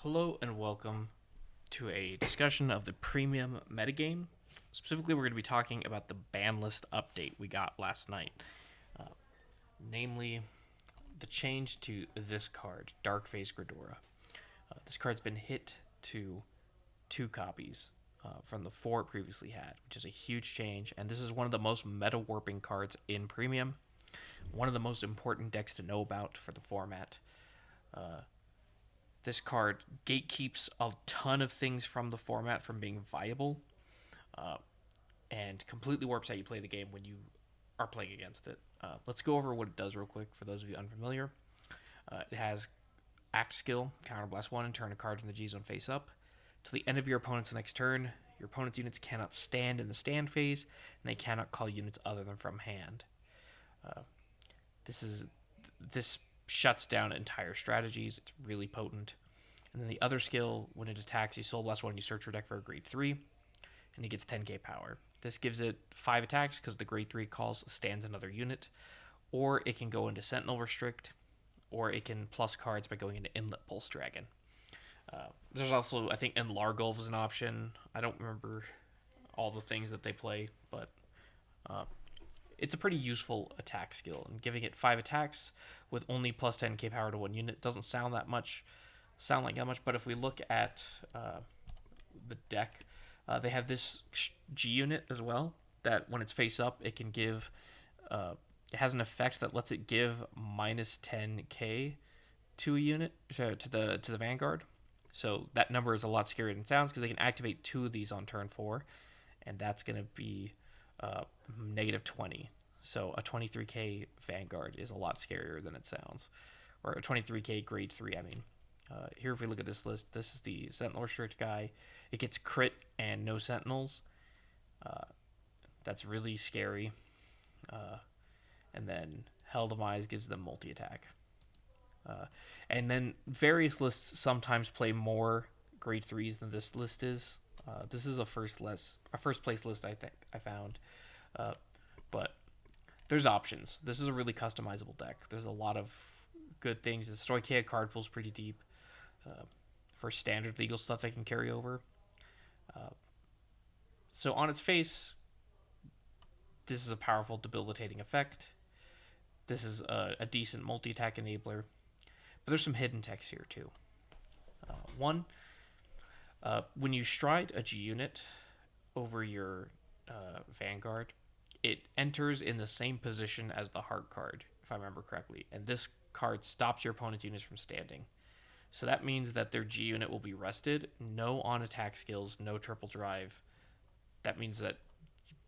Hello and welcome to a discussion of the premium metagame. Specifically, we're going to be talking about the ban list update we got last night, uh, namely the change to this card, Darkface Gridora. This card's been hit to two copies from the four it previously had, which is a huge change, and this is one of the most meta warping cards in premium, one of the most important decks to know about for the format. Uh, This card gatekeeps a ton of things from the format from being viable, uh, and completely warps how you play the game when you are playing against it. Let's go over what it does real quick for those of you unfamiliar. It has Act Skill, Counterblast 1, and turn a card from the G zone face up. Till the end of your opponent's next turn, your opponent's units cannot stand in the stand phase, and they cannot call units other than from hand. Uh, this is this shuts down entire strategies. It's really potent. And then the other skill, when it attacks, you Soul Blast 1, you search your deck for a grade 3, and it gets 10k power. This gives it 5 attacks because the grade 3 calls stands another unit, or it can go into Sentinel Restrict, or it can plus cards by going into Inlet Pulse Dragon. There's also, I think, Enlargolf is an option. I don't remember all the things that they play, but uh, it's a pretty useful attack skill. And giving it 5 attacks with only plus 10k power to one unit doesn't sound like that much. But if we look at the deck, they have this G unit as well. That when it's face up, it can give. It has an effect that lets it give minus 10k to a unit to the Vanguard. So that number is a lot scarier than it sounds because they can activate 2 of these on turn 4, and that's going to be negative 20. So a 23k Vanguard is a lot scarier than it sounds, or a 23k grade 3. I mean, here, if we look at this list, this is the Sentinel Restrict guy. It gets crit and no Sentinels. Uh, that's really scary. Uh, and then Hell Demise gives them multi attack. Uh, and then various lists sometimes play more grade threes than this list is. This is a first place list I think I found, uh, but there's options. This is a really customizable deck. There's a lot of good things. The Stoichea card pool's pretty deep. For standard legal stuff they can carry over. Uh, so on its face, this is a powerful debilitating effect. This is a decent multi-attack enabler, but there's some hidden text here too. One, when you stride a G unit over your Vanguard, it enters in the same position as the Heart card, if I remember correctly, and this card stops your opponent's units from standing. So that means that their G unit will be rested, no on attack skills, no triple drive. That means that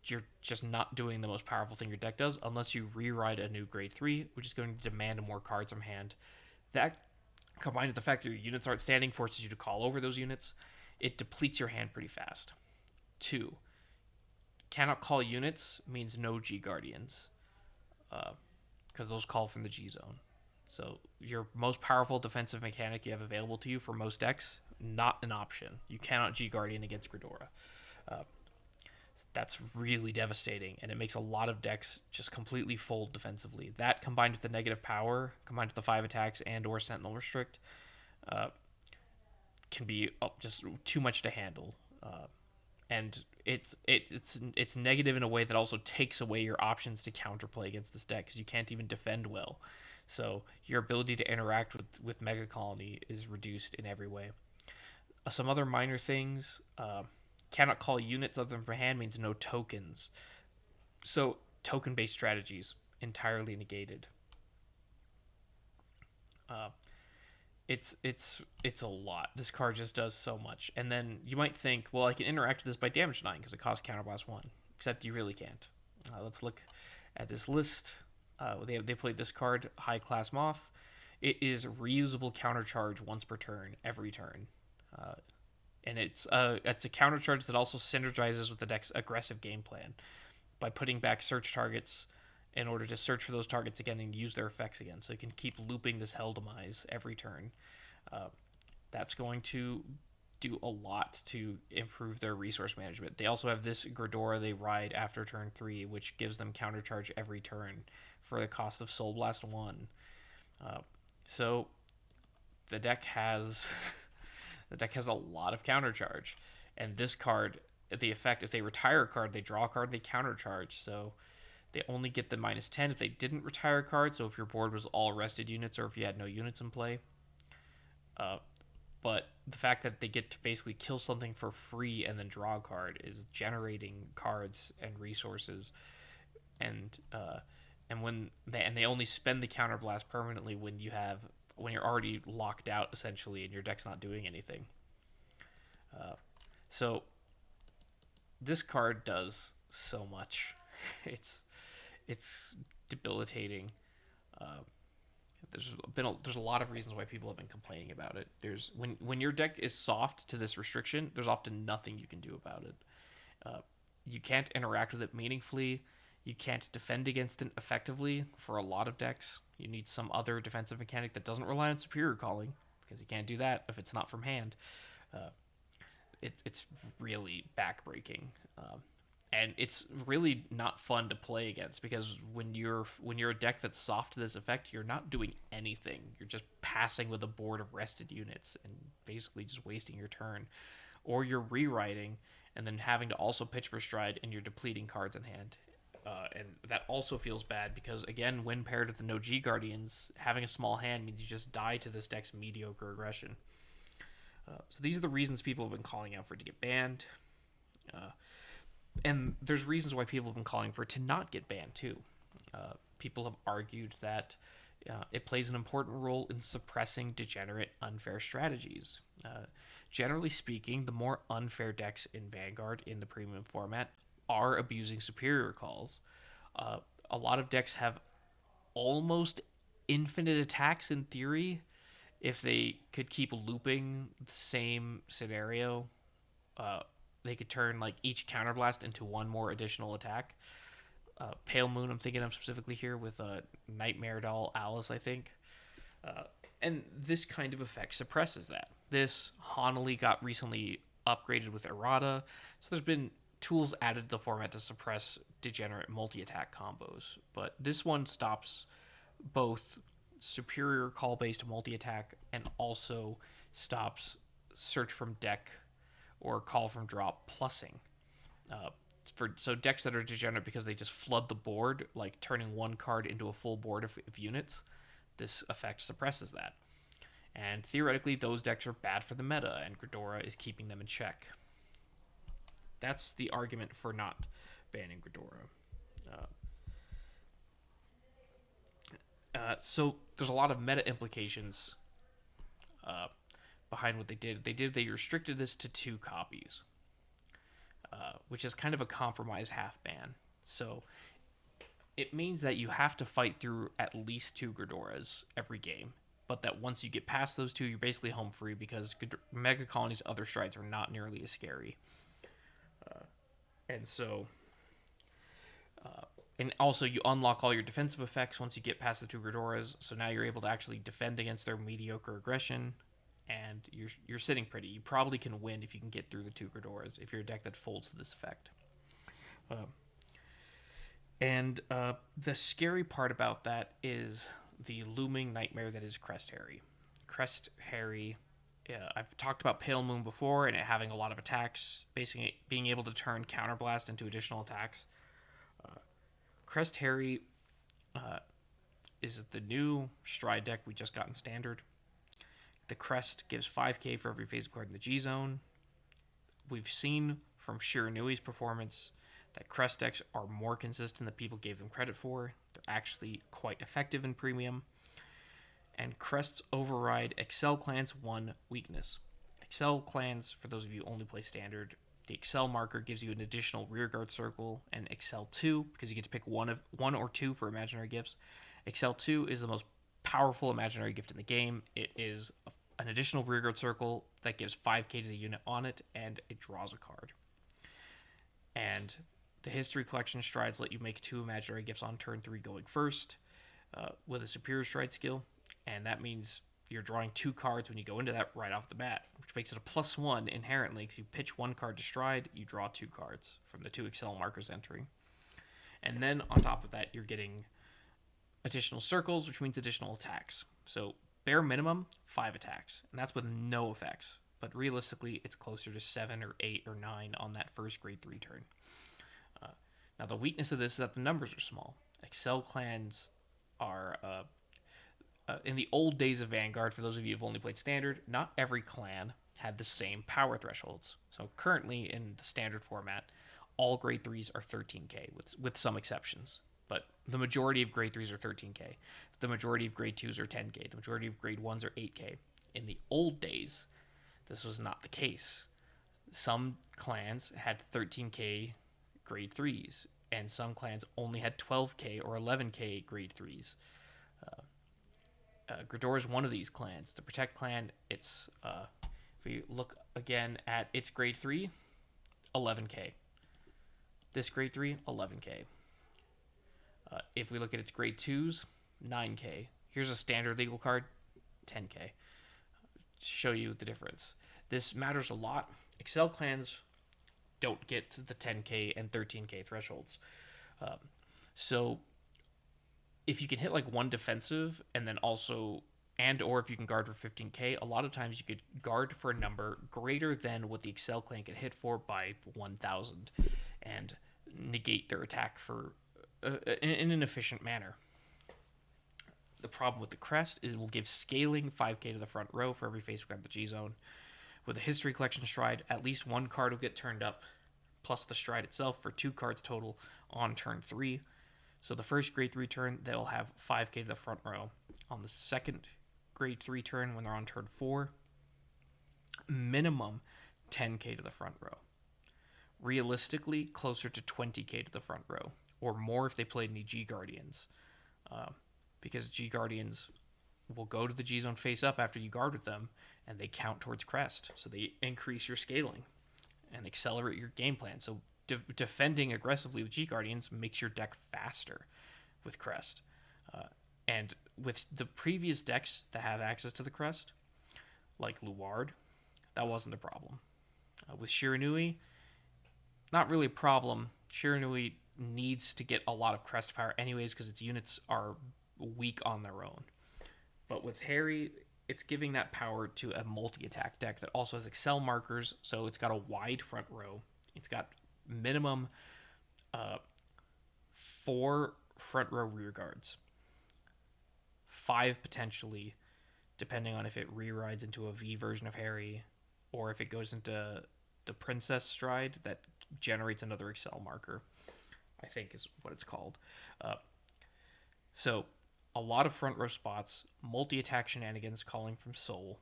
you're just not doing the most powerful thing your deck does unless you rewrite a new grade 3, which is going to demand more cards from hand. That, combined with the fact that your units aren't standing, forces you to call over those units. It depletes your hand pretty fast. 2. Cannot call units means no G Guardians, because those call from the G zone. So your most powerful defensive mechanic you have available to you for most decks, not an option. You cannot G Guardian against Gridora. Uh, that's really devastating, and it makes a lot of decks just completely fold defensively. That combined with the negative power, combined with the 5 attacks and or Sentinel Restrict, uh, can be just too much to handle. And it's negative in a way that also takes away your options to counterplay against this deck because you can't even defend well. So your ability to interact with Mega Colony is reduced in every way. Some other minor things: cannot call units other than for hand means no tokens. So token-based strategies entirely negated. Uh, it's a lot. This card just does so much. And then you might think, well, I can interact with this by damage denying because it costs counterblast 1. Except you really can't. Let's look at this list. They played this card, High Class Moth. It is reusable countercharge once per turn, every turn. Uh, and it's a countercharge that also synergizes with the deck's aggressive game plan by putting back search targets in order to search for those targets again and use their effects again. So you can keep looping this Hell Demise every turn. Uh, that's going to do a lot to improve their resource management. They also have this Gridora they ride after turn 3, which gives them countercharge every turn for the cost of Soul Blast 1. So the deck has The deck has a lot of counter charge, and this card, the effect, if they retire a card, they draw a card, they counter charge. So they only get the -10 if they didn't retire a card. So if your board was all rested units or if you had no units in play. Uh, but the fact that they get to basically kill something for free and then draw a card is generating cards and resources, and they only spend the counterblast permanently when you're already locked out essentially and your deck's not doing anything. So this card does so much. It's it's debilitating. Uh, there's a lot of reasons why people have been complaining about it. There's when your deck is soft to this restriction, there's often nothing you can do about it. Uh, you can't interact with it meaningfully. You can't defend against it effectively for a lot of decks. You need some other defensive mechanic that doesn't rely on superior calling, because you can't do that if it's not from hand. Uh, it's really backbreaking. And it's really not fun to play against, because when you're a deck that's soft to this effect, you're not doing anything. You're just passing with a board of rested units and basically just wasting your turn, or you're rewriting and then having to also pitch for stride and you're depleting cards in hand. And that also feels bad because, again, when paired with the no G Guardians, having a small hand means you just die to this deck's mediocre aggression. So these are the reasons people have been calling out for it to get banned. And there's reasons why people have been calling for it to not get banned too. People have argued that it plays an important role in suppressing degenerate, unfair strategies. Generally speaking, the more unfair decks in Vanguard in the premium format are abusing superior calls. A lot of decks have almost infinite attacks in theory if they could keep looping the same scenario. They could turn like each counterblast into one more additional attack. Pale Moon, I'm thinking of specifically here with Nightmare Doll Alice, I think. And this kind of effect suppresses that. This Honolly got recently upgraded with Errata, so there's been tools added to the format to suppress degenerate multi-attack combos. But this one stops both superior call-based multi-attack and also stops search from deck or call from drop plussing. So decks that are degenerate because they just flood the board, like turning one card into a full board of units, this effect suppresses that. And theoretically, those decks are bad for the meta, and Ghidorah is keeping them in check. That's the argument for not banning Ghidorah. So there's a lot of meta implications behind what they did. They restricted this to 2 copies, which is kind of a compromise half ban. So it means that you have to fight through at least 2 Ghidorahs every game, but that once you get past those 2, you're basically home free because Mega Colony's other strides are not nearly as scary. And so, and also you unlock all your defensive effects once you get past the 2 Ghidorahs. So now you're able to actually defend against their mediocre aggression, and you're sitting pretty. You probably can win if you can get through the 2 Ghidorahs if you're a deck that folds to this effect. And the scary part about that is the looming nightmare that is Crest Harry. Crest Harry, I've talked about Pale Moon before and it having a lot of attacks, basically being able to turn Counterblast into additional attacks. Crest Harry is the new Stride deck we just got in Standard. The Crest gives 5k for every phase card in the G Zone. We've seen from Shiranui's performance that Crest decks are more consistent than people gave them credit for. They're actually quite effective in Premium. And Crests override Excel Clan's one weakness. Excel Clans, for those of you who only play Standard, the Excel marker gives you an additional rearguard circle, and Excel 2, because you get to pick one or two for imaginary gifts. Excel 2 is the most powerful imaginary gift in the game. It is an additional rearguard circle that gives 5k to the unit on it, and it draws a card. And the History Collection strides let you make 2 imaginary gifts on turn 3 going first with a Superior Stride skill, and that means you're drawing 2 cards when you go into that right off the bat, which makes it a +1 inherently, because you pitch 1 card to Stride, you draw 2 cards from the 2 Excel markers entering. And then on top of that, you're getting additional circles, which means additional attacks. So bare minimum, 5 attacks, and that's with no effects. but realistically, it's closer to 7 or 8 or 9 on that first grade 3 turn. Uh, Now, the weakness of this is that the numbers are small. Excel clans are in the old days of Vanguard. For those of you who've only played Standard, not every clan had the same power thresholds. So currently in the Standard format, all grade 3s are 13k with some exceptions. But the majority of grade 3s are 13k. The majority of grade 2s are 10k. The majority of grade 1s are 8k. In the old days, this was not the case. Some clans had 13k grade 3s, and some clans only had 12k or 11k grade 3s. Gridor is one of these clans. The Protect clan, if we look again at its grade 3, 11k. This grade 3, 11k. If we look at its grade 2s, 9k. Here's a standard legal card, 10k. Show you the difference. This matters a lot. Excel clans don't get to the 10k and 13k thresholds. So if you can hit like one defensive and then also or if you can guard for 15k, a lot of times you could guard for a number greater than what the Excel clan can hit for by 1000 and negate their attack for in an efficient manner. The problem with the crest is it will give scaling 5k to the front row for every face we grab the G zone. With a history collection stride, at least one card will get turned up, plus the stride itself for 2 cards total on turn 3. So the first grade 3 turn, they'll have 5k to the front row. On the second grade 3 turn, when they're on turn 4, minimum 10k to the front row. Realistically, closer to 20k to the front row, or more if they play any G Guardians. Because G Guardians will go to the G zone face up after you guard with them, and they count towards crest. So they increase your scaling and accelerate your game plan. So defending aggressively with G Guardians makes your deck faster with crest. And with the previous decks that have access to the crest, like Luard, that wasn't a problem. With Shiranui, not really a problem. Shiranui needs to get a lot of crest power anyways because its units are weak on their own. But with Harry, it's giving that power to a multi-attack deck that also has Excel markers, so it's got a wide front row. It's got minimum 4 front row rear guards. 5 potentially, depending on if it re-rides into a V version of Harry, or if it goes into the Princess Stride that generates another Excel marker, I think is what it's called. So a lot of front row spots, multi-attack shenanigans calling from Soul,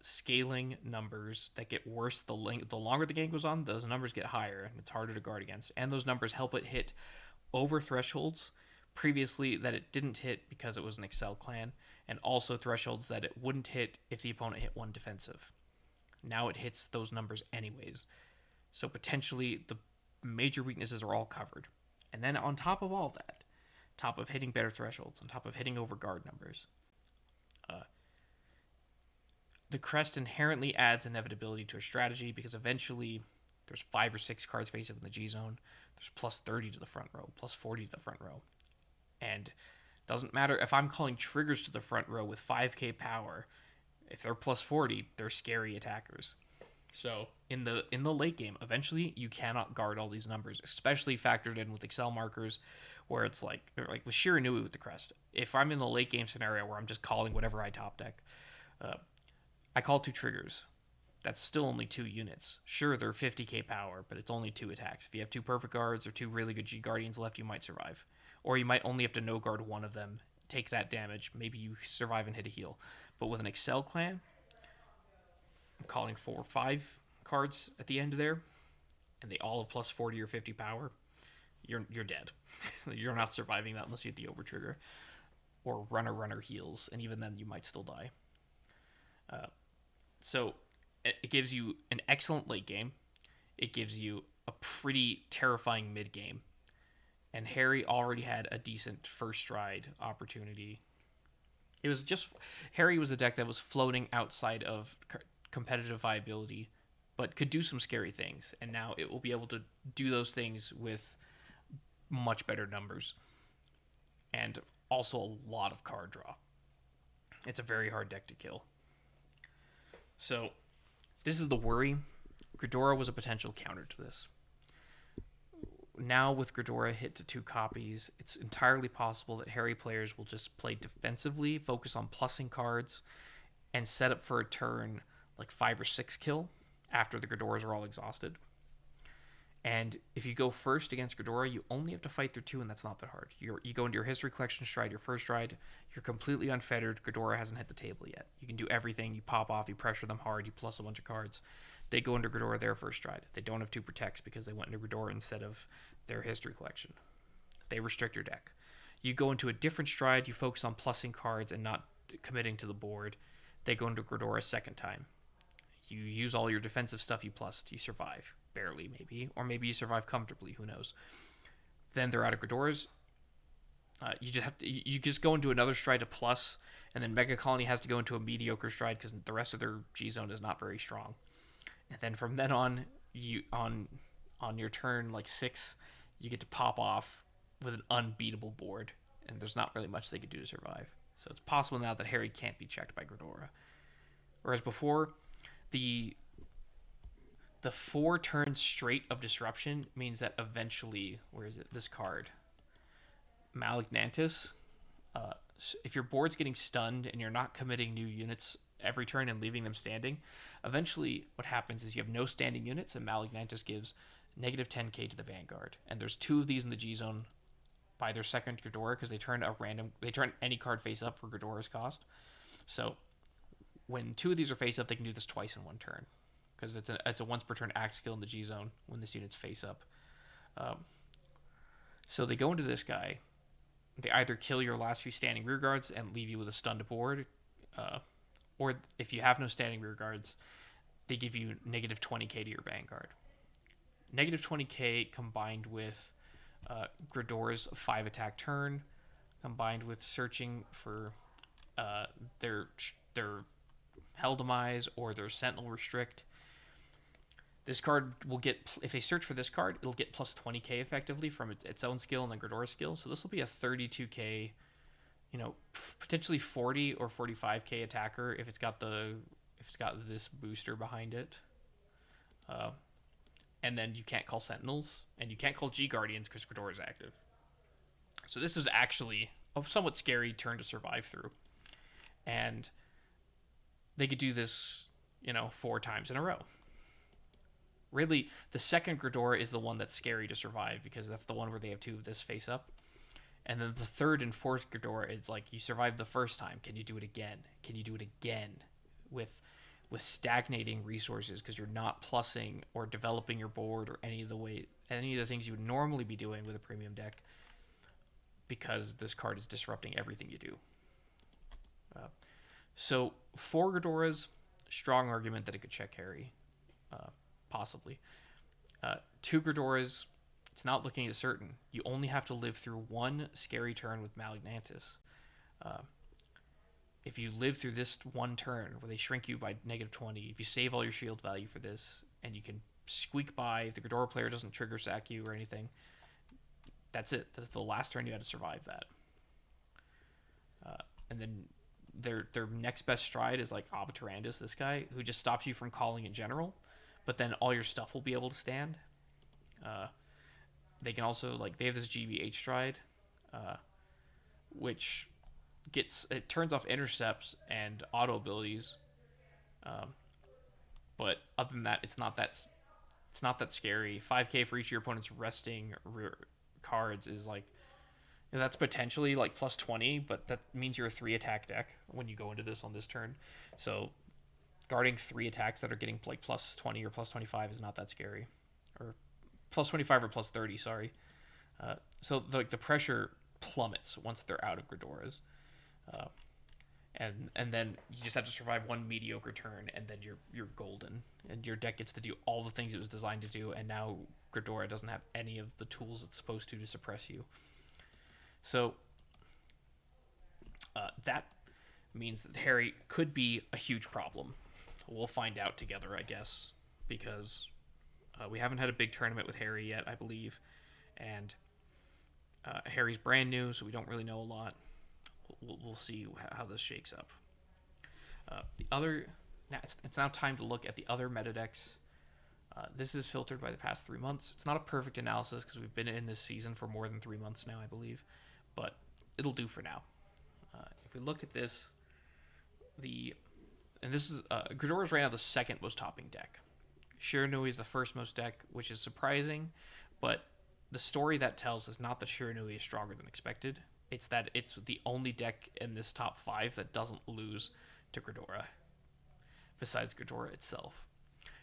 scaling numbers that get worse the longer the game goes on. Those numbers get higher and it's harder to guard against, and those numbers help it hit over thresholds previously that it didn't hit because it was an Excel clan, and also thresholds that it wouldn't hit if the opponent hit one defensive. Now it hits those numbers anyways, so potentially the major weaknesses are all covered. And then on top of all that, top of hitting better thresholds, on top of hitting over guard numbers, the crest inherently adds inevitability to a strategy because eventually there's 5 or 6 cards face up in the G zone. There's plus 30 to the front row, plus 40 to the front row. And doesn't matter if I'm calling triggers to the front row with 5k power, if they're plus 40, they're scary attackers. So in the late game, eventually you cannot guard all these numbers, especially factored in with Excel markers, where it's like with Shiranui with the crest. If I'm in the late game scenario where I'm just calling whatever I top deck, I call 2 triggers. That's still only 2 units. Sure, they're 50k power, but it's only 2 attacks. If you have 2 perfect guards or 2 really good G Guardians left, you might survive. Or you might only have to no guard one of them, take that damage. Maybe you survive and hit a heal. But with an Excel clan, I'm calling 4 or 5 cards at the end there, and they all have plus 40 or 50 power. You're dead. You're not surviving that unless you hit the over trigger. Or runner heals, and even then you might still die. So it gives you an excellent late game. It gives you a pretty terrifying mid game. And Harry already had a decent first stride opportunity. Harry was a deck that was floating outside of competitive viability, but could do some scary things. And now it will be able to do those things with much better numbers. And also a lot of card draw. It's a very hard deck to kill. So This is the worry. Gridora was a potential counter to this. Now with Gridora hit to 2 copies, it's entirely possible that Harry players will just play defensively, focus on plussing cards, and set up for a turn like 5 or 6 kill after the Gridoras are all exhausted. And if you go first against Gridora, you only have to fight through 2, and that's not that hard. You go into your history collection stride, your first stride, you're completely unfettered. Gridora hasn't hit the table yet. You can do everything. You pop off, you pressure them hard, you plus a bunch of cards. They go into Gridora their first stride. They don't have 2 protects because they went into Gridora instead of their history collection. They restrict your deck. You go into a different stride, you focus on plussing cards and not committing to the board. They go into Gridora a second time. You use all your defensive stuff you plussed. You survive. Barely, maybe. Or maybe you survive comfortably. Who knows? Then they're out of Gridoras. You just go into another stride to plus, and then Mega Colony has to go into a mediocre stride because the rest of their G zone is not very strong. And then from then on, on your turn like 6, you get to pop off with an unbeatable board, and there's not really much they could do to survive. So it's possible now that Harry can't be checked by Gridora. Whereas before, the 4 turns straight of disruption means that eventually, where is it? This card, Malignantis. If your board's getting stunned and you're not committing new units every turn and leaving them standing, eventually what happens is you have no standing units, and Malignantis gives negative 10k to the Vanguard. And there's 2 of these in the G zone by their second Gridora because they turn any card face up for Gridora's cost. So when 2 of these are face up, they can do this twice in 1 turn because it's a once per turn act skill in the G zone when this unit's face up. So they go into this guy. They either kill your last few standing rear guards and leave you with a stunned board, or if you have no standing rear guards, they give you negative 20k to your Vanguard. Negative 20k combined with Gridora's 5 attack turn, combined with searching for their Hell Demise or their Sentinel Restrict. This card will get, if they search for this card, it'll get plus 20k effectively from its own skill and then Gridora's skill. So this will be a 32k, potentially 40 or 45k attacker if it's got this booster behind it. And then you can't call Sentinels and you can't call G Guardians because Gridora is active. So this is actually a somewhat scary turn to survive through, and they could do this, 4 times in a row. Really, the second Gridora is the one that's scary to survive because that's the one where they have 2 of this face up. And then the third and fourth Gridora, it's like you survived the first time. Can you do it again? Can you do it again with stagnating resources because you're not plussing or developing your board or any of the things you would normally be doing with a premium deck because this card is disrupting everything you do. So 4 Gridoras, strong argument that it could check Harry. Possibly. 2 Gridoras, it's not looking as certain. You only have to live through 1 scary turn with Malignantis. If you live through this 1 turn where they shrink you by negative 20, if you save all your shield value for this, and you can squeak by, if the Gridora player doesn't trigger sack you or anything, that's it. That's the last turn you had to survive that. And then their next best stride is like Obturandus, this guy, who just stops you from calling in general, but then all your stuff will be able to stand. They can also, they have this GBH stride, which it turns off intercepts and auto abilities. But other than that, it's not that scary. 5k for each of your opponent's resting rear cards is that's potentially plus 20, but that means you're a 3 attack deck when you go into this on this turn. So guarding 3 attacks that are getting plus 20 or plus 25 is not that scary, or plus 25 or plus 30. Sorry. So the pressure plummets once they're out of Gridoras, and then you just have to survive 1 mediocre turn, and then you're golden, and your deck gets to do all the things it was designed to do. And now Gridora doesn't have any of the tools it's supposed to suppress you. So that means that Harry could be a huge problem. We'll find out together, I guess, because we haven't had a big tournament with Harry yet, I believe, and Harry's brand new, so we don't really know a lot. We'll see how this shakes up. The other Now it's now time to look at the other meta decks. This is filtered by the past 3 months. It's not a perfect analysis because we've been in this season for more than 3 months now, I believe, but it'll do for now. If we look at this, the and this is Ghidorah is right now the second most topping deck. Shiranui is the first most deck, which is surprising, but the story that tells is not that Shiranui is stronger than expected. It's that it's the only deck in this top five that doesn't lose to Ghidorah, besides Ghidorah itself.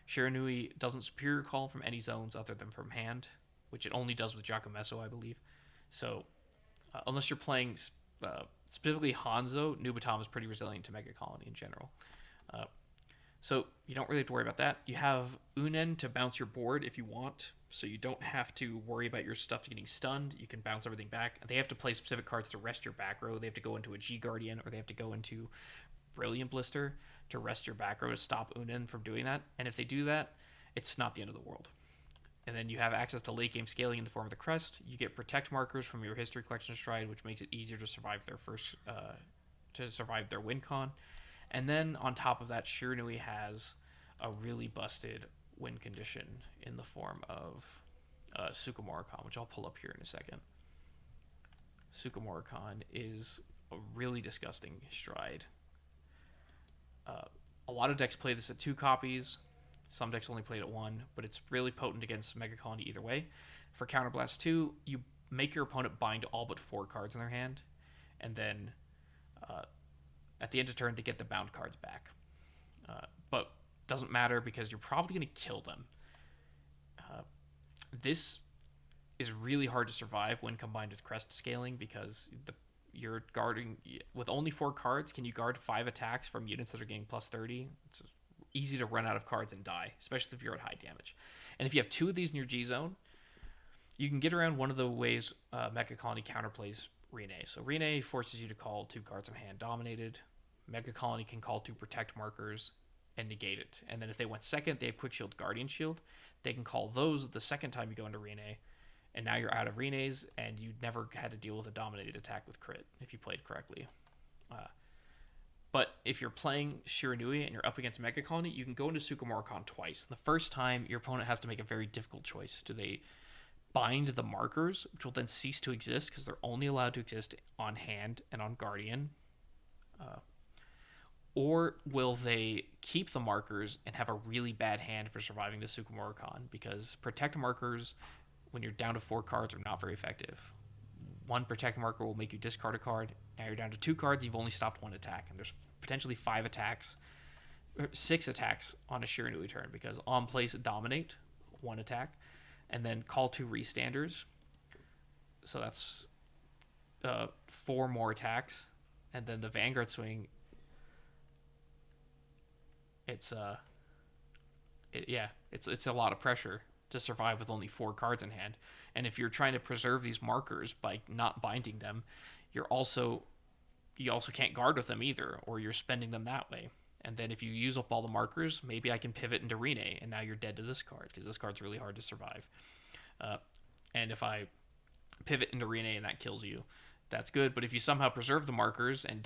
Shiranui doesn't superior call from any zones other than from hand, which it only does with Giacomesso, I believe. So, unless you're playing specifically Hanzo, Nubatom is pretty resilient to Mega Colony in general. Uh, so you don't really have to worry about that. You have Unen to bounce your board if you want, so you don't have to worry about your stuff getting stunned. You can bounce everything back. They have to play specific cards to rest your back row. They have to go into a G Guardian, or they have to go into Brilliant Blister to rest your back row to stop Unen from doing that. And if they do that, it's not the end of the world. And then you have access to late game scaling in the form of the crest. You get protect markers from your history collection stride, which makes it easier to survive their win con. And then on top of that, Shiranui has a really busted win condition in the form of Sukumoricon, which I'll pull up here in a second. Sukumoricon is a really disgusting stride. A lot of decks play this at 2 copies. Some decks only play it at 1, but it's really potent against Mega Colony either way. For Counterblast 2, you make your opponent bind all but 4 cards in their hand, and then at the end of turn, they get the bound cards back. But doesn't matter because you're probably going to kill them. This is really hard to survive when combined with crest scaling because you're guarding with only 4 cards. Can you guard 5 attacks from units that are getting plus 30? It's easy to run out of cards and die, especially if you're at high damage. And if you have 2 of these in your G zone, you can get around one of the ways Mega Colony counterplays Rene. So Rene forces you to call 2 cards from hand dominated. Mega Colony can call 2 protect markers and negate it. And then if they went second, they have Quick Shield, Guardian Shield. They can call those the second time you go into Rene. And now you're out of Renes, and you never had to deal with a dominated attack with crit if you played correctly. But if you're playing Shiranui and you're up against Mega Colony, you can go into Sukumoricon twice. The first time, your opponent has to make a very difficult choice. Do they bind the markers, which will then cease to exist because they're only allowed to exist on hand and on Guardian? Or will they keep the markers and have a really bad hand for surviving the Sukumoricon? Because protect markers, when you're down to 4 cards, are not very effective. 1 protect marker will make you discard a card. Now you're down to 2 cards, you've only stopped 1 attack. And there's potentially 5 attacks, or 6 attacks on a Shiranui turn because on place dominate, 1 attack, and then call 2 restanders. So that's 4 more attacks. And then the Vanguard swing, it's a lot of pressure to survive with only 4 cards in hand. And if you're trying to preserve these markers by not binding them, you also can't guard with them either, or you're spending them that way. And then if you use up all the markers, maybe I can pivot into Rene, and now you're dead to this card because this card's really hard to survive. And if I pivot into Rene and that kills you, that's good. But if you somehow preserve the markers and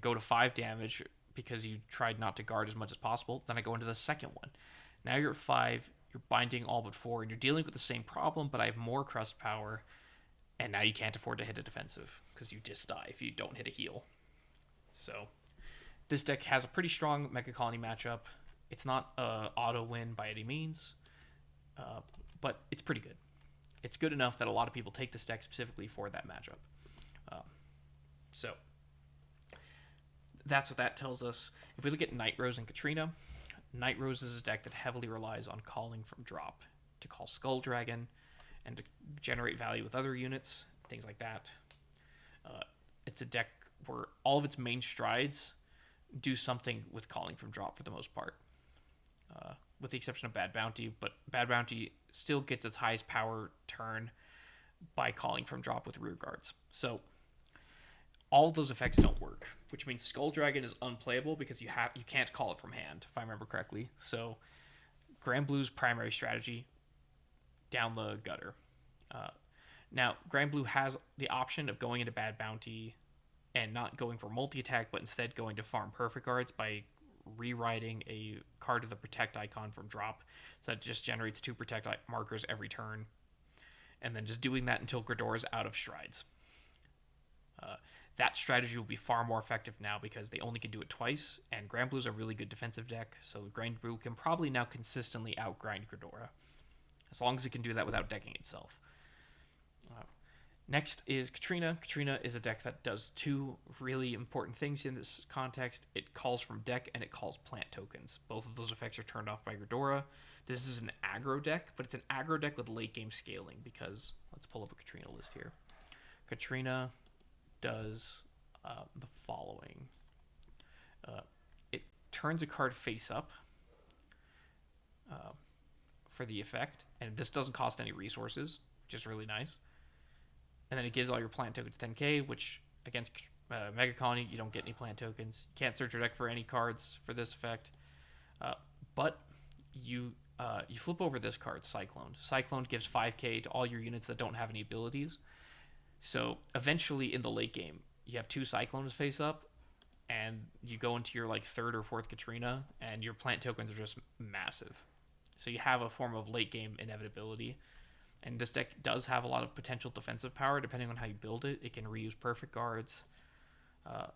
go to 5 damage because you tried not to guard as much as possible, then I go into the second one. Now you're at 5. You're binding all but 4, and you're dealing with the same problem, but I have more crust power, and now you can't afford to hit a defensive because you just die if you don't hit a heal. So this deck has a pretty strong Mega Colony matchup. It's not an auto win by any means, but it's pretty good. It's good enough that a lot of people take this deck specifically for that matchup. So that's what that tells us. If we look at Night Rose and Katrina, Night Rose is a deck that heavily relies on calling from drop to call Skull Dragon and to generate value with other units, things like that. It's a deck where all of its main strides do something with calling from drop for the most part, with the exception of Bad Bounty. But Bad Bounty still gets its highest power turn by calling from drop with rear guards. So all of those effects don't work, which means Skull Dragon is unplayable because you can't call it from hand, if I remember correctly. So Grand Blue's primary strategy, down the gutter. Now, Grand Blue has the option of going into Bad Bounty and not going for multi-attack, but instead going to farm perfect guards by rewriting a card with a protect icon from drop, so that just generates 2 protect markers every turn, and then just doing that until Gridora's out of strides. Uh, that strategy will be far more effective now because they only can do it twice, and Granblue's a really good defensive deck, so Granblue can probably now consistently outgrind Gridora, as long as it can do that without decking itself. Next is Katrina. Katrina is a deck that does 2 really important things in this context. It calls from deck and it calls plant tokens. Both of those effects are turned off by Gridora. This is an aggro deck, but it's an aggro deck with late game scaling because, let's pull up a Katrina list here. Katrina does the following. It turns a card face up for the effect, and this doesn't cost any resources, which is really nice. And then it gives all your plant tokens 10k, which against Mega Colony, you don't get any plant tokens. You can't search your deck for any cards for this effect. But you flip over this card, Cyclone. Cyclone gives 5k to all your units that don't have any abilities. So eventually in the late game, you have 2 Cyclones face up, and you go into your like 3rd or 4th Katrina, and your plant tokens are just massive. So you have a form of late game inevitability. And this deck does have a lot of potential defensive power depending on how you build it. It can reuse perfect guards. It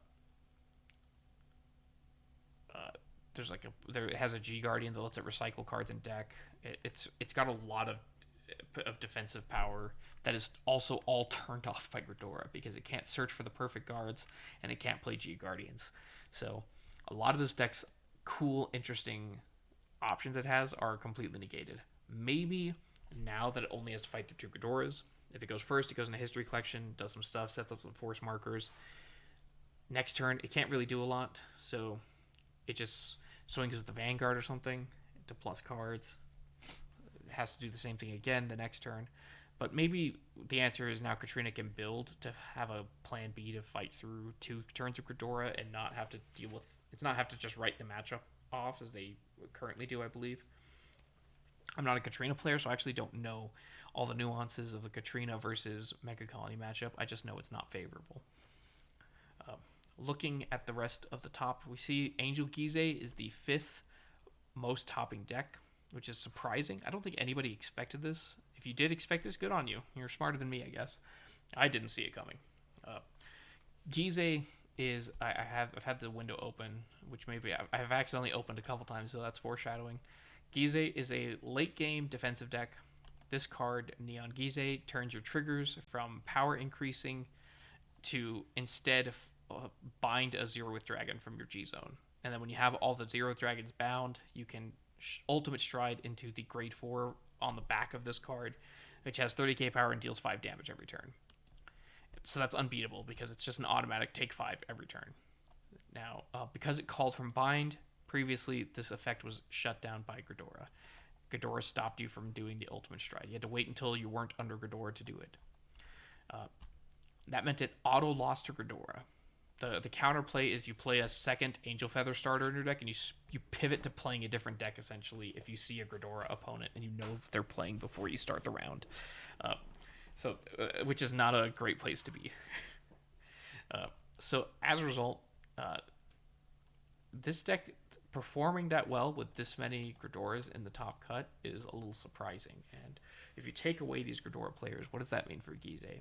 has a G Guardian that lets it recycle cards in deck. It's got a lot of defensive power that is also all turned off by Gridora because it can't search for the perfect guards and it can't play G Guardians. So a lot of this deck's cool, interesting options it has are completely negated. Maybe now that it only has to fight through 2 Gridoras. If it goes first, it goes into History Collection, does some stuff, sets up some force markers. Next turn, it can't really do a lot, so it just swings with the Vanguard or something to plus cards. It has to do the same thing again the next turn. But maybe the answer is now Katrina can build to have a plan B to fight through 2 turns of Gridora and not have to deal with... It's not have to just write the matchup off as they currently do, I believe. I'm not a Katrina player, so I actually don't know all the nuances of the Katrina versus Mega Colony matchup. I just know it's not favorable. Looking at the rest of the top, we see Angel Gizeh is the 5th most topping deck, which is surprising. I don't think anybody expected this. If you did expect this, good on you. You're smarter than me, I guess. I didn't see it coming. Gizeh is... I've had the window open, which maybe I have accidentally opened a couple times, so that's foreshadowing. Gizeh is a late game defensive deck. This card, Neon Gizeh, turns your triggers from power increasing to instead bind a 0 with dragon from your G zone. And then when you have all the 0 dragons bound, you can ultimate stride into the grade 4 on the back of this card, which has 30k power and deals 5 damage every turn. So that's unbeatable because it's just an automatic take 5 every turn. Now, because it called from bind, previously this effect was shut down by Gridora. Gridora stopped you from doing the ultimate stride. You had to wait until you weren't under Gridora to do it. That meant it auto lost to Gridora. The counterplay is you play a second Angel Feather starter in your deck, and you pivot to playing a different deck, essentially, if you see a Gridora opponent and you know they're playing before you start the round. Which is not a great place to be. So as a result, this deck performing that well with this many Gridoras in the top cut is a little surprising. And if you take away these Gridora players, what does that mean for Gizeh?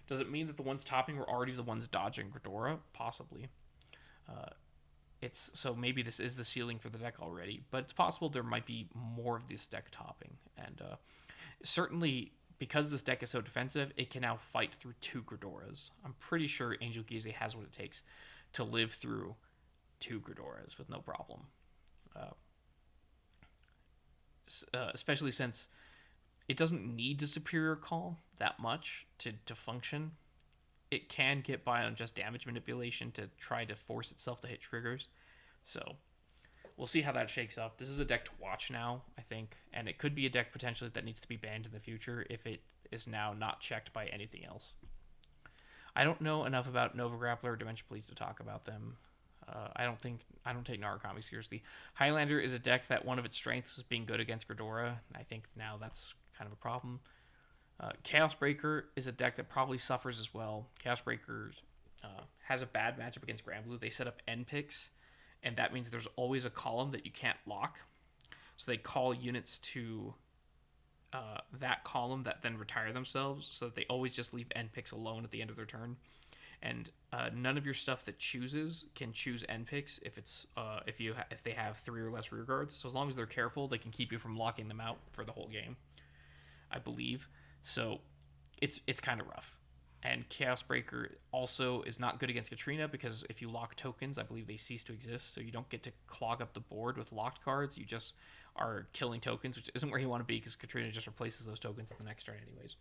Does it mean that the ones topping were already the ones dodging Gridora? Possibly. So maybe this is the ceiling for the deck already, but it's possible there might be more of this deck topping. And certainly, because this deck is so defensive, it can now fight through 2 Gridoras. I'm pretty sure Angel Gizeh has what it takes to live through 2 Gridoras with no problem. Especially since it doesn't need the superior call that much to function. It can get by on just damage manipulation to try to force itself to hit triggers. So we'll see how that shakes up. This is a deck to watch now, I think, and it could be a deck potentially that needs to be banned in the future if it is now not checked by anything else. I don't know enough about Nova Grappler or Dimension Police to talk about them. I don't take Narukami seriously. Highlander is a deck that one of its strengths is being good against Gridora. I think now that's kind of a problem. Chaos Breaker is a deck that probably suffers as well. Chaos Breaker has a bad matchup against Granblue. They set up N picks, and that means there's always a column that you can't lock. So they call units to that column that then retire themselves, so that they always just leave end picks alone at the end of their turn. And none of your stuff that chooses can choose end picks if they have 3 or less rear guards. So as long as they're careful, they can keep you from locking them out for the whole game, I believe. So it's kind of rough. And Chaos Breaker also is not good against Katrina, because if you lock tokens, I believe they cease to exist. So you don't get to clog up the board with locked cards. You just are killing tokens, which isn't where you want to be, because Katrina just replaces those tokens at the next turn anyways.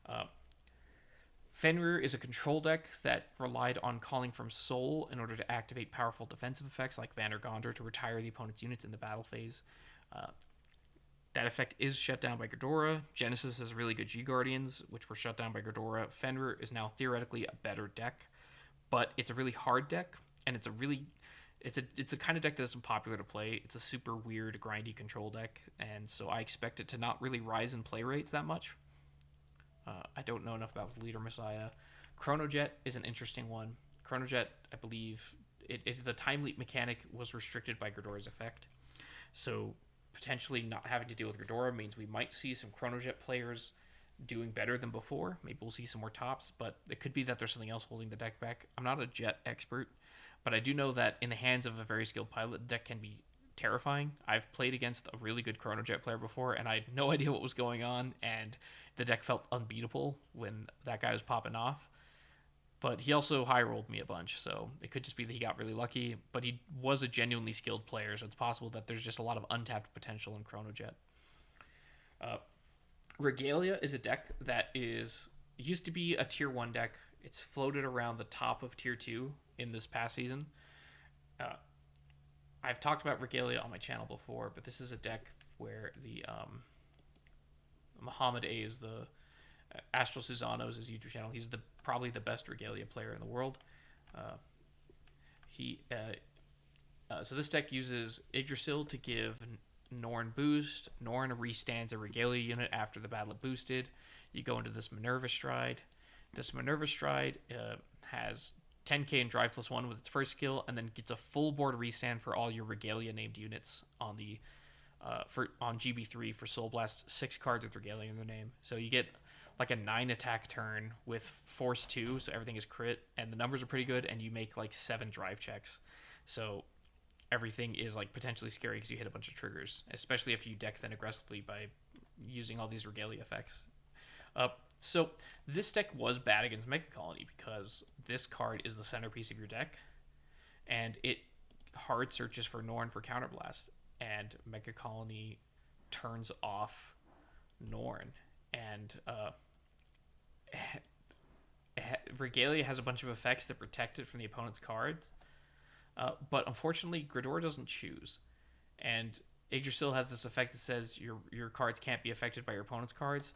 Uh, Fenrir is a control deck that relied on calling from Soul in order to activate powerful defensive effects like Vandergonder to retire the opponent's units in the battle phase. Uh, that effect is shut down by Ghidorah. Genesis has really good G Guardians, which were shut down by Ghidorah. Fenrir is now theoretically a better deck, but it's a really hard deck, and it's a kind of deck that isn't popular to play. It's a super weird, grindy control deck, and so I expect it to not really rise in play rates that much. I don't know enough about Leader Messiah. Chronojet is an interesting one. Chronojet, I believe, the time leap mechanic was restricted by Ghidorah's effect. So potentially not having to deal with Ghidorah means we might see some Chronojet players doing better than before. Maybe we'll see some more tops, but it could be that there's something else holding the deck back. I'm not a Jet expert, but I do know that in the hands of a very skilled pilot, the deck can be terrifying. I've played against a really good Chronojet player before, and I had no idea what was going on, and the deck felt unbeatable when that guy was popping off. But he also high rolled me a bunch, so it could just be that he got really lucky. But he was a genuinely skilled player, so it's possible that there's just a lot of untapped potential in Chronojet. Uh, Regalia is a deck that used to be a tier 1 deck. It's floated around the top of tier 2 in this past season. Uh, I've talked about Regalia on my channel before, but this is a deck where the Muhammad A is the Astral Susano is his YouTube channel. He's probably the best Regalia player in the world. Uh, so this deck uses Yggdrasil to give Norn boost. Norn restands a Regalia unit after the battle boosted. You go into this Minerva Stride. This Minerva Stride has 10k in drive +1 with its first skill, and then gets a full board restand for all your Regalia named units on the on GB3 for Soul Blast, 6 cards with Regalia in their name. So you get like a 9 attack turn with Force 2, so everything is crit, and the numbers are pretty good, and you make like 7 drive checks. So everything is like potentially scary because you hit a bunch of triggers, especially after you deck then aggressively by using all these Regalia effects. So this deck was bad against Mega Colony because this card is the centerpiece of your deck, and it hard searches for Norn for Counterblast, and Mega Colony turns off Norn, and Regalia has a bunch of effects that protect it from the opponent's cards, but unfortunately Ghidorah doesn't choose, and Yggdrasil has this effect that says your cards can't be affected by your opponent's cards,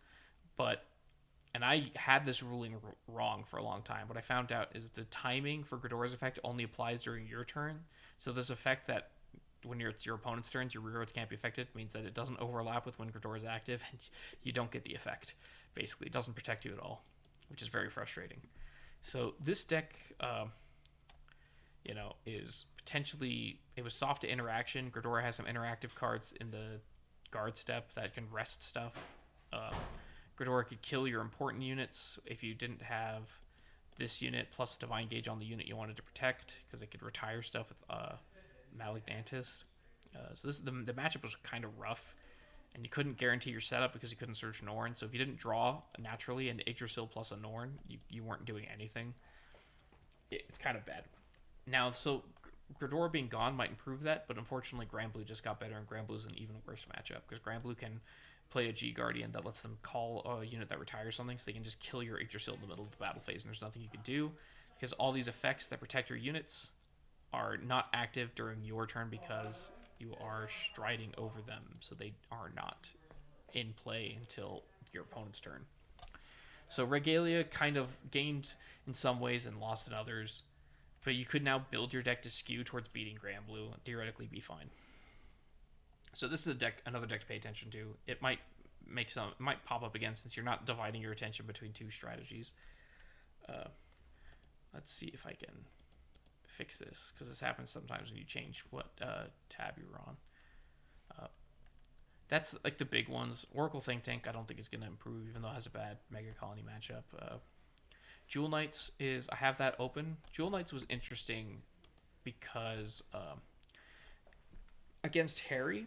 and I had this ruling wrong for a long time. What I found out is the timing for Ghidorah's effect only applies during your turn. So this effect that when it's your opponent's turns, your rear guards can't be affected, means that it doesn't overlap with when Ghidorah is active, and you don't get the effect. Basically, it doesn't protect you at all, which is very frustrating. So this deck, is potentially, it was soft to interaction. Ghidorah has some interactive cards in the guard step that can rest stuff. Ghidorah could kill your important units if you didn't have this unit plus Divine Gauge on the unit you wanted to protect, because it could retire stuff with Malignantist. So the matchup was kind of rough, and you couldn't guarantee your setup because you couldn't search Norn. So if you didn't draw naturally an Yggdrasil plus a Norn, you weren't doing anything. It's kind of bad. Now, so Ghidorah being gone might improve that, but unfortunately Granblue just got better, and Granblue is an even worse matchup because Granblue can play a G Guardian that lets them call a unit that retires something, so they can just kill your Yggdrasil in the middle of the battle phase, and there's nothing you can do because all these effects that protect your units are not active during your turn because you are striding over them, so they are not in play until your opponent's turn. So Regalia kind of gained in some ways and lost in others, but you could now build your deck to skew towards beating Granblue and theoretically be fine. So this is another deck to pay attention to. It might pop up again since you're not dividing your attention between 2 strategies. Let's see if I can fix this, because this happens sometimes when you change what tab you're on. Uh, that's like the big ones. Oracle Think Tank, I don't think is going to improve, even though it has a bad Mega Colony matchup. Jewel Knights is, I have that open. Jewel Knights was interesting because against Harry,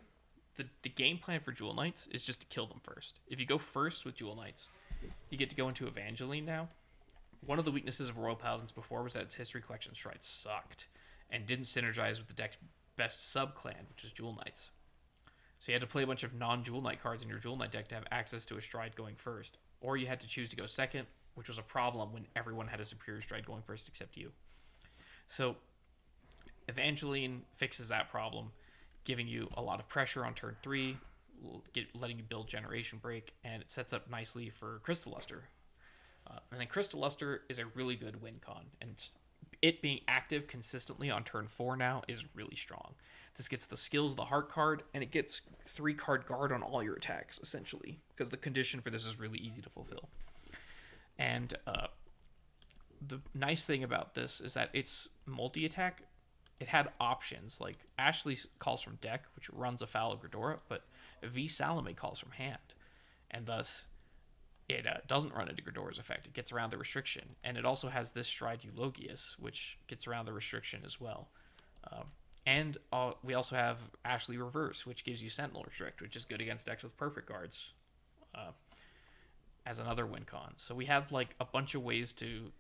the game plan for Jewel Knights is just to kill them first. If you go first with Jewel Knights, you get to go into Evangeline now. One of the weaknesses of Royal Paladins before was that its History Collection Stride sucked and didn't synergize with the deck's best sub-clan, which is Jewel Knights. So you had to play a bunch of non-Jewel Knight cards in your Jewel Knight deck to have access to a Stride going first. Or you had to choose to go second, which was a problem when everyone had a superior Stride going first except you. So Evangeline fixes that problem, giving you a lot of pressure on turn 3, letting you build Generation Break, and it sets up nicely for Crystal Luster. And then Crystal Luster is a really good win con, and it being active consistently on turn 4 now is really strong. This gets the Skills of the Heart card, and it gets 3-card guard on all your attacks, essentially, because the condition for this is really easy to fulfill. And the nice thing about this is that it's multi-attack. It had options, like Ashley calls from deck, which runs afoul of Gridora, but V Salome calls from hand, and thus it doesn't run into Gridora's effect. It gets around the restriction, and it also has this Stride Eulogius, which gets around the restriction as well. And we also have Ashley Reverse, which gives you Sentinel Restrict, which is good against decks with perfect guards, as another win con. So we have like a bunch of ways to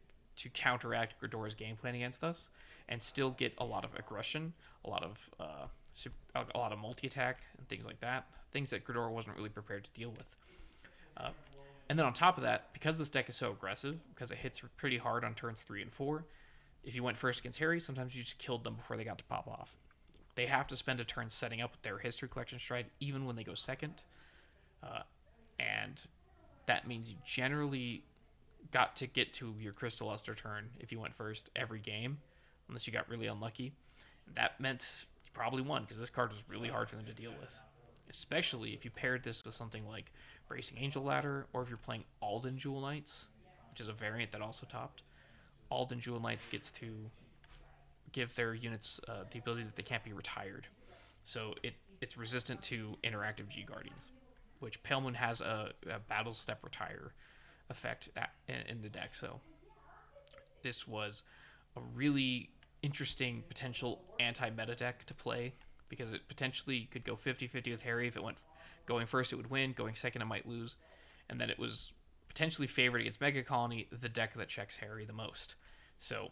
counteract Gridora's game plan against us, and still get a lot of aggression, a lot of multi-attack, and things like that. Things that Gridora wasn't really prepared to deal with. And then on top of that, because this deck is so aggressive, because it hits pretty hard on turns 3 and 4, if you went first against Harry, sometimes you just killed them before they got to pop off. They have to spend a turn setting up their History Collection Stride, even when they go second. And that means you generally got to get to your Crystal Luster turn if you went first every game, unless you got really unlucky. That meant you probably won, because this card was really hard for them to deal with. Especially if you paired this with something like Bracing Angel Ladder, or if you're playing Alden Jewel Knights, which is a variant that also topped. Alden Jewel Knights gets to give their units the ability that they can't be retired. So it's resistant to interactive G Guardians, which Pale Moon has a Battle Step Retire effect in the deck. So this was a really interesting potential anti-meta deck to play, because it potentially could go 50-50 with Harry. If it went going first, it would win. Going second, it might lose. And then it was potentially favored against Mega Colony, the deck that checks Harry the most. So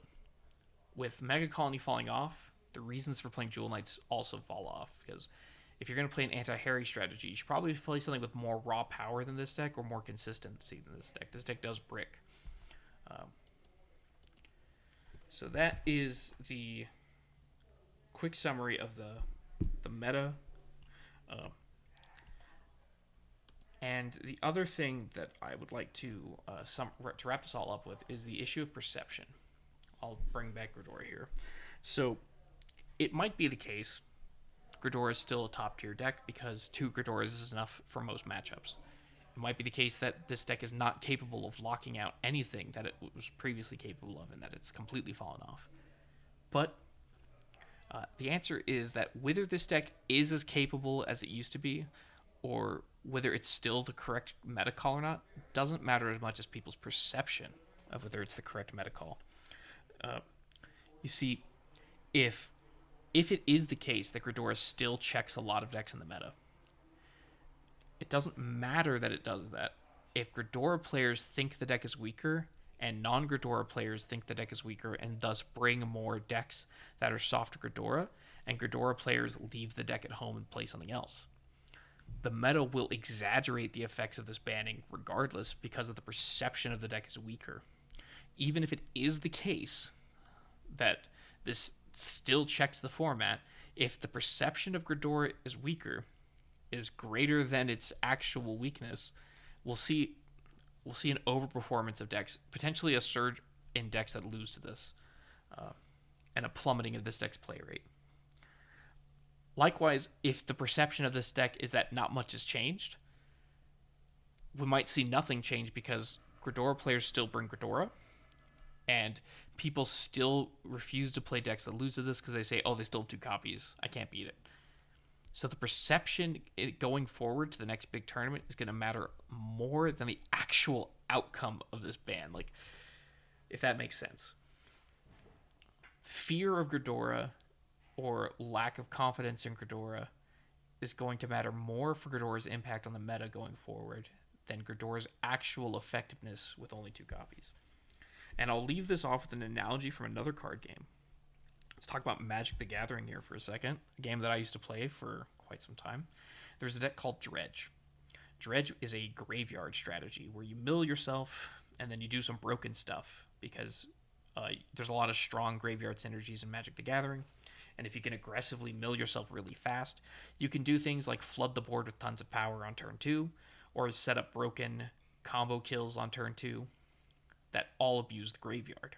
with Mega Colony falling off, the reasons for playing Jewel Knights also fall off, because if you're going to play an anti-Harry strategy, you should probably play something with more raw power than this deck, or more consistency than this deck. This deck does brick. So that is the quick summary of the meta. And the other thing that I would like to wrap this all up with is the issue of perception. I'll bring back Gridora here. So it might be the case Gridora is still a top tier deck, because 2 Gridoras is enough for most matchups. It might be the case that this deck is not capable of locking out anything that it was previously capable of, and that it's completely fallen off. But the answer is that whether this deck is as capable as it used to be, or whether it's still the correct meta call or not, doesn't matter as much as people's perception of whether it's the correct meta call. You see, if it is the case that Gridora still checks a lot of decks in the meta, it doesn't matter that it does that. If Gridora players think the deck is weaker, and non-Gridora players think the deck is weaker, and thus bring more decks that are soft to Gridora, and Gridora players leave the deck at home and play something else, the meta will exaggerate the effects of this banning regardless, because of the perception of the deck is weaker. Even if it is the case that this still checks the format, if the perception of Gridora is weaker, is greater than its actual weakness, we'll see an overperformance of decks, potentially a surge in decks that lose to this, and a plummeting of this deck's play rate. Likewise, if the perception of this deck is that not much has changed, we might see nothing change, because Gridora players still bring Gridora, And people still refuse to play decks that lose to this because they say, oh, they still have 2 copies. I can't beat it. So the perception going forward to the next big tournament is going to matter more than the actual outcome of this ban. Like, if that makes sense. Fear of Ghidorah or lack of confidence in Ghidorah is going to matter more for Ghidorah's impact on the meta going forward than Ghidorah's actual effectiveness with only 2 copies. And I'll leave this off with an analogy from another card game. Let's talk about Magic the Gathering here for a second, a game that I used to play for quite some time. There's a deck called Dredge. Dredge is a graveyard strategy where you mill yourself and then you do some broken stuff because there's a lot of strong graveyard synergies in Magic the Gathering. And if you can aggressively mill yourself really fast, you can do things like flood the board with tons of power on turn 2, or set up broken combo kills on turn 2 that all abuse the graveyard.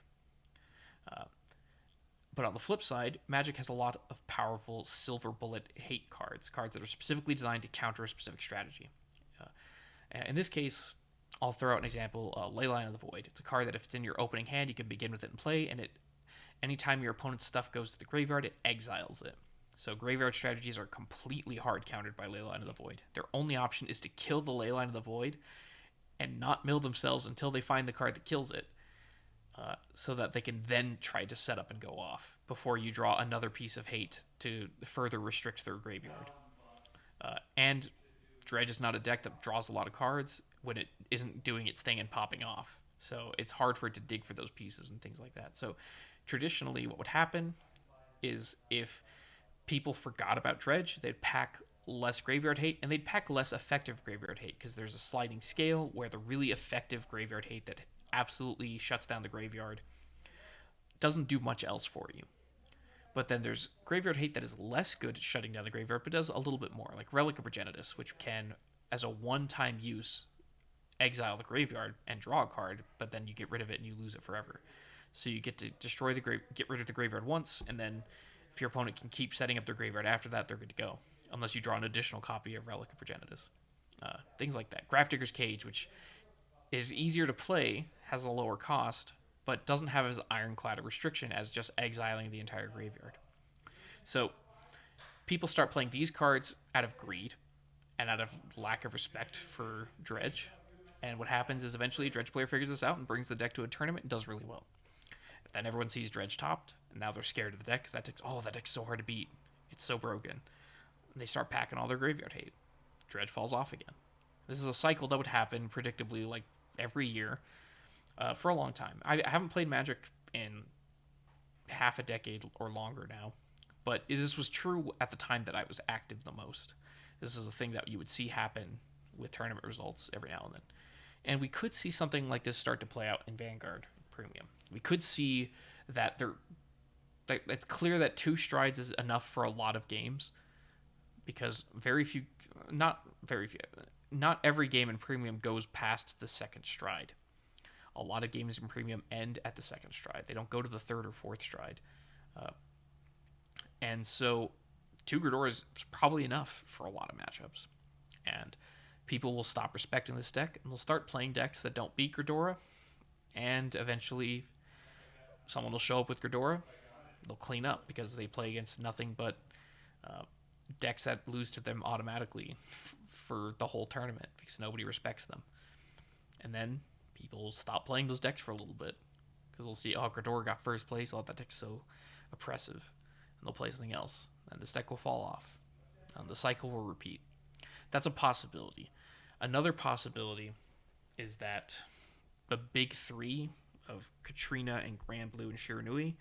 But on the flip side, Magic has a lot of powerful silver bullet hate cards, cards that are specifically designed to counter a specific strategy. In this case, I'll throw out an example, Leyline of the Void. It's a card that if it's in your opening hand, you can begin with it and play, and anytime your opponent's stuff goes to the graveyard, it exiles it. So graveyard strategies are completely hard countered by Leyline of the Void. Their only option is to kill the Leyline of the Void and not mill themselves until they find the card that kills it, so that they can then try to set up and go off before you draw another piece of hate to further restrict their graveyard. And Dredge is not a deck that draws a lot of cards when it isn't doing its thing and popping off. So it's hard for it to dig for those pieces and things like that. So traditionally, what would happen is if people forgot about Dredge, they'd pack less graveyard hate and they'd pack less effective graveyard hate because there's a sliding scale where the really effective graveyard hate that absolutely shuts down the graveyard doesn't do much else for you. But then there's graveyard hate that is less good at shutting down the graveyard, but does a little bit more, like Relic of Progenitus, which can, as a one-time use, exile the graveyard and draw a card, but then you get rid of it and you lose it forever. So you get to destroy get rid of the graveyard once, and then if your opponent can keep setting up their graveyard after that, they're good to go, unless you draw an additional copy of Relic of Progenitus. Things like that. Grafdigger's Cage, which is easier to play, has a lower cost, but doesn't have as ironclad a restriction as just exiling the entire graveyard. So people start playing these cards out of greed and out of lack of respect for Dredge. And what happens is eventually a Dredge player figures this out and brings the deck to a tournament and does really well. Then everyone sees Dredge topped, and now they're scared of the deck because that deck's so hard to beat. It's so broken. And they start packing all their graveyard hate. Dredge falls off again. This is a cycle that would happen predictably like every year for a long time. I haven't played Magic in half a decade or longer now, but this was true at the time that I was active the most. This is a thing that you would see happen with tournament results every now and then. And we could see something like this start to play out in Vanguard Premium. We could see that it's clear that 2 strides is enough for a lot of games, because not every game in Premium goes past the second stride. A lot of games in Premium end at the second stride. They don't go to the third or fourth stride. And so 2 Ghidorah is probably enough for a lot of matchups. And people will stop respecting this deck, and they'll start playing decks that don't beat Ghidorah, and eventually someone will show up with Ghidorah. They'll clean up because they play against nothing but decks that lose to them automatically for the whole tournament because nobody respects them. And then people will stop playing those decks for a little bit because they'll see, oh, Ghidorah got first place. Oh, that deck's so oppressive. And they'll play something else. And this deck will fall off. And the cycle will repeat. That's a possibility. Another possibility is that the big 3 of Katrina and Grand Blue and Shiranui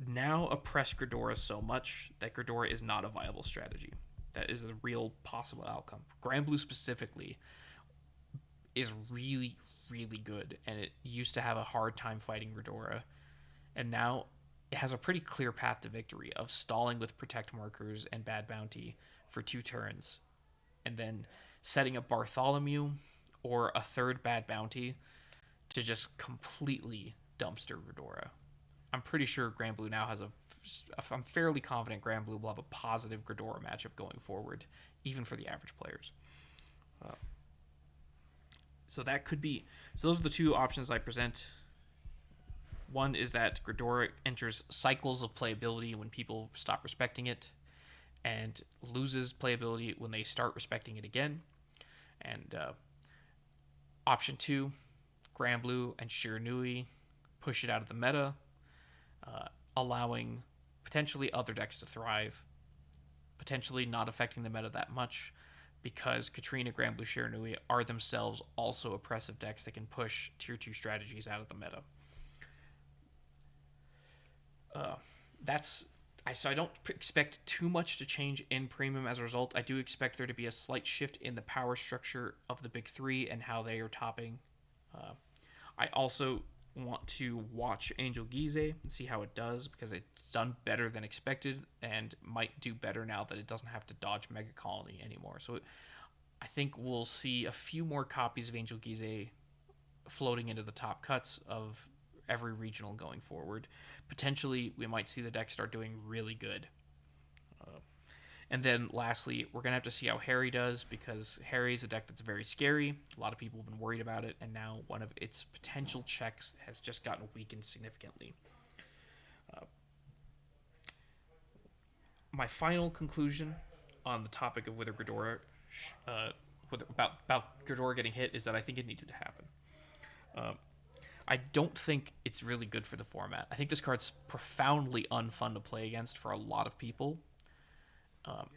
now oppress Ghidorah so much that Ghidorah is not a viable strategy. That is a real possible outcome. Grand Blue specifically is really, really good, and it used to have a hard time fighting Ghidorah, and now it has a pretty clear path to victory of stalling with Protect Markers and Bad Bounty for 2 turns, and then setting up Bartholomew or a third Bad Bounty to just completely dumpster Ghidorah. I'm pretty sure Grand Blue now has I'm fairly confident Grand Blue will have a positive Ghidorah matchup going forward, even for the average players. So that could be. So those are the 2 options I present One is that Gridora enters cycles of playability when people stop respecting it, and loses playability when they start respecting it again. And option two, Granblue and Shiranui push it out of the meta, uh, allowing potentially other decks to thrive, potentially not affecting the meta that much, because Katrina, Granblue, Shiranui are themselves also oppressive decks that can push tier 2 strategies out of the meta. Uh, that's so I don't expect too much to change in premium as a result. I do expect there to be a slight shift in the power structure of the big three and how they are topping. Uh, I also want to watch Angel Gize and see how it does, because it's done better than expected and might do better now that it doesn't have to dodge Mega Colony anymore. So I think we'll see a few more copies of Angel Gize floating into the top cuts of every regional going forward. Potentially, we might see the deck start doing really good. Uh, and then lastly, we're going to have to see how Harry does, because Harry is a deck that's very scary. A lot of people have been worried about it, and now one of its potential checks has just gotten weakened significantly. Uh, my final conclusion on the topic of whether Gridora, uh, about Gridora getting hit, is that I think it needed to happen. Uh, I don't think it's really good for the format. I think this card's profoundly unfun to play against for a lot of people. Um,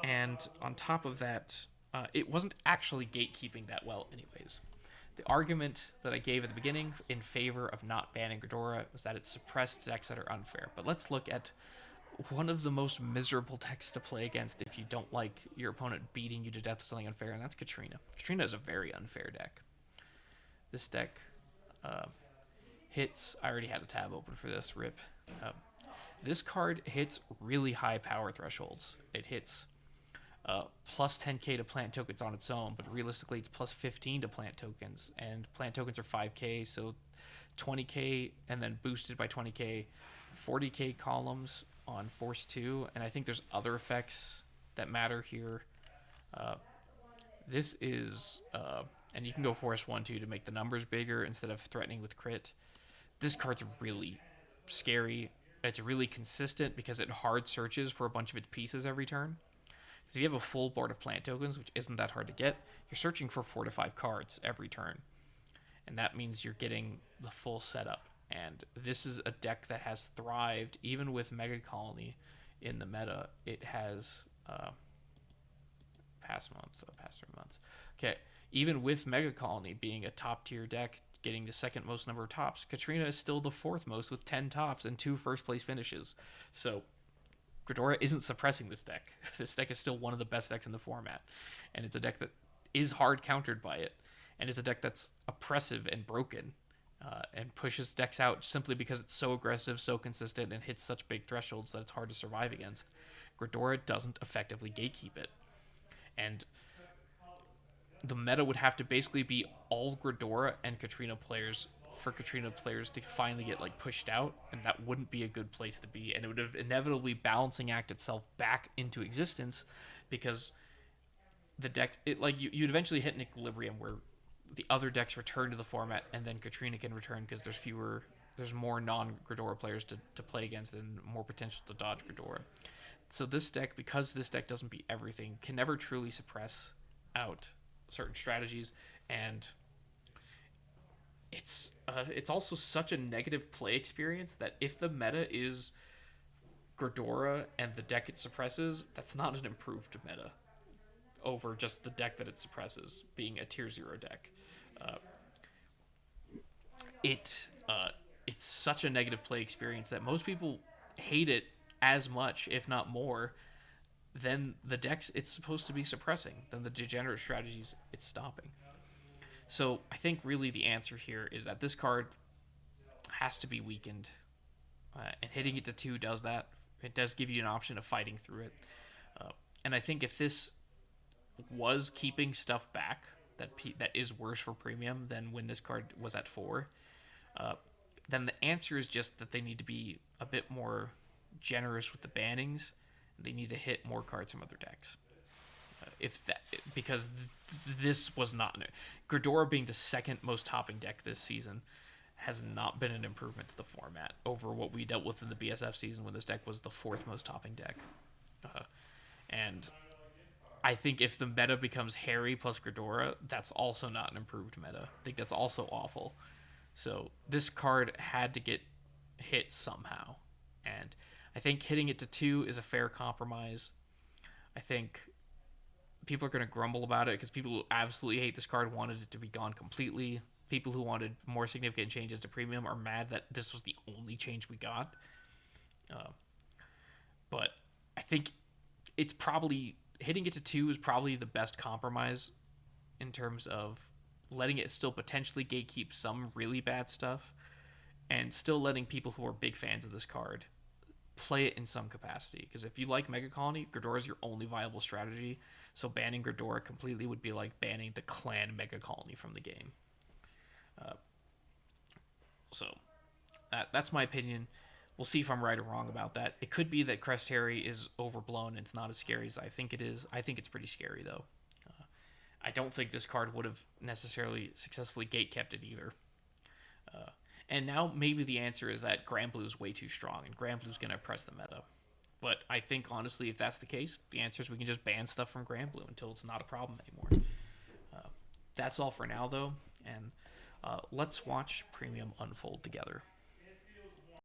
and on top of that, it wasn't actually gatekeeping that well, anyways. The argument that I gave at the beginning in favor of not banning Gridora was that it suppressed decks that are unfair. But let's look at one of the most miserable decks to play against if you don't like your opponent beating you to death with something unfair, and that's Katrina. Katrina is a very unfair deck. This deck uh, hits. I already had a tab open for this. Rip. Um, this card hits really high power thresholds. It hits plus 10k to plant tokens on its own, but realistically it's plus 15 to plant tokens, and plant tokens are 5k, so 20k and then boosted by 20k, 40k columns on Force 2, and I think there's other effects that matter here. Uh, this is, and you can go Force 1 too to make the numbers bigger instead of threatening with crit. This card's really scary. It's really consistent because it hard searches for a bunch of its pieces every turn. Because if you have a full board of plant tokens, which isn't that hard to get, you're searching for 4 to 5 cards every turn. And that means you're getting the full setup. And this is a deck that has thrived even with Mega Colony in the meta. It has past 3 months. Okay, even with Mega Colony being a top tier deck, getting the second most number of tops, Katrina is still the fourth most with 10 tops and 2 first place finishes. So Gridora isn't suppressing this deck. This deck is still one of the best decks in the format, and it's a deck that is hard countered by it, and it's a deck that's oppressive and broken, and pushes decks out simply because it's so aggressive, so consistent, and hits such big thresholds that it's hard to survive against. Gridora doesn't effectively gatekeep it, and the meta would have to basically be all Gridora and Katrina players for Katrina players to finally get like pushed out, and that wouldn't be a good place to be, and it would have inevitably balancing act itself back into existence, because the deck you'd eventually hit an equilibrium where the other decks return to the format, and then Katrina can return because there's more non-Gridora players to play against and more potential to dodge Gridora. So this deck, because this deck doesn't beat everything, can never truly suppress out certain strategies, and it's also such a negative play experience that if the meta is Gridora and the deck it suppresses, that's not an improved meta over just the deck that it suppresses being a tier 0 deck. Uh, it's such a negative play experience that most people hate it as much, if not more, than the decks it's supposed to be suppressing, than the degenerate strategies it's stopping. So I think really the answer here is that this card has to be weakened, and hitting it to 2 does that. It does give you an option of fighting through it. Uh, and I think if this was keeping stuff back that is worse for premium than when this card was at 4, uh, then the answer is just that they need to be a bit more generous with the bannings. They need to hit more cards from other decks. If that because this was not Gridora being the second most topping deck this season. has not been an improvement to the format over what we dealt with in the BSF season when this deck was the fourth most topping deck. And I think if the meta becomes Harry plus Gridora, that's also not an improved meta. I think that's also awful. So this card had to get hit somehow. And I think hitting it to 2 is a fair compromise. I think people are going to grumble about it because people who absolutely hate this card wanted it to be gone completely. People who wanted more significant changes to premium are mad that this was the only change we got. Uh, but I think it's probably hitting it to 2 is probably the best compromise in terms of letting it still potentially gatekeep some really bad stuff and still letting people who are big fans of this card play it in some capacity. Because if you like Mega Colony, Gridora is your only viable strategy. So banning Gridora completely would be like banning the clan Mega Colony from the game. Uh, that's my opinion. We'll see if I'm right or wrong about that. It could be that Crest Harry is overblown and it's not as scary as I think it is. I think it's pretty scary though. I don't think this card would have necessarily successfully gate kept it either. And now maybe the answer is that Grand Blue is way too strong and Grand Blue's going to oppress the meta. But I think honestly, if that's the case, the answer is we can just ban stuff from Grand Blue until it's not a problem anymore. That's all for now though, and let's watch Premium unfold together.